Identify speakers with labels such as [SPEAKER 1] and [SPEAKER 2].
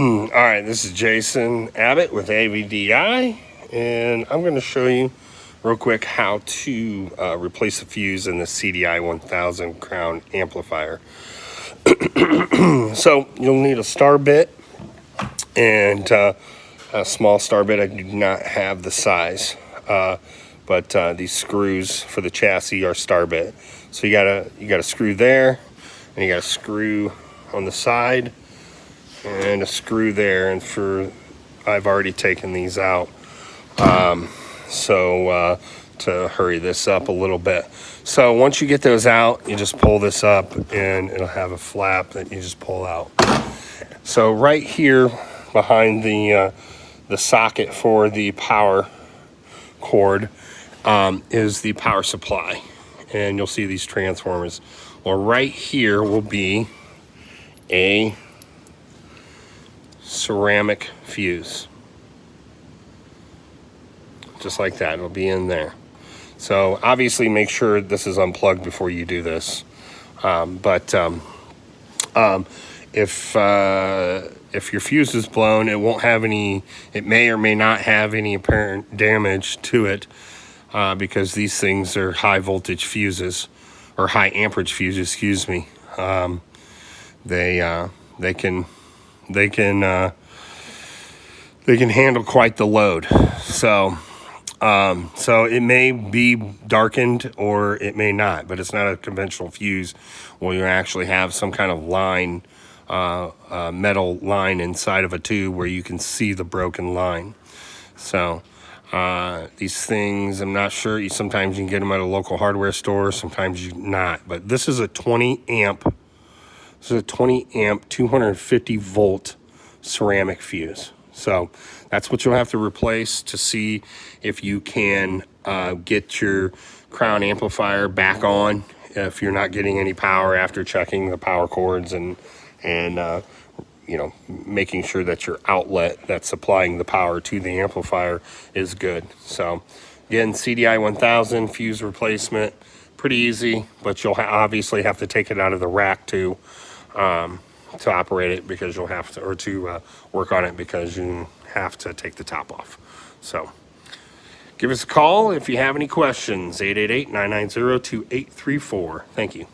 [SPEAKER 1] All right, this is Jason Abbott with AVDI, and I'm going to show you real quick how to replace a fuse in the cdi1000 crown amplifier. So you'll need a star bit and a small star bit. I do not have the size, but these screws for the chassis are star bit. So you got a screw there, and you got a screw on the side, and a screw there. And I've already taken these out, to hurry this up a little bit. So once you get those out, you just pull this up, and it'll have a flap that you just pull out. So right here behind the socket for the power cord is the power supply, and you'll see these transformers. Well, right here will be a ceramic fuse, just like that. It'll be in there. So obviously make sure this is unplugged before you do this. If your fuse is blown, it won't have any, it may or may not have any apparent damage to it, because these things are high voltage fuses, or high amperage fuses, excuse me. They can handle quite the load. So it may be darkened or it may not, but it's not a conventional fuse where you actually have some kind of line, metal line inside of a tube where you can see the broken line. So these things, I'm not sure, sometimes you can get them at a local hardware store, sometimes you not, but this is a 20 amp 250 volt ceramic fuse. So that's what you'll have to replace to see if you can get your crown amplifier back on, if you're not getting any power after checking the power cords and you know, making sure that your outlet that's supplying the power to the amplifier is good. So again, cdi1000 fuse replacement, pretty easy, but you'll obviously have to take it out of the rack to operate it, because you'll have to, or to work on it, because you have to take the top off. So give us a call if you have any questions, 888-990-2834. Thank you.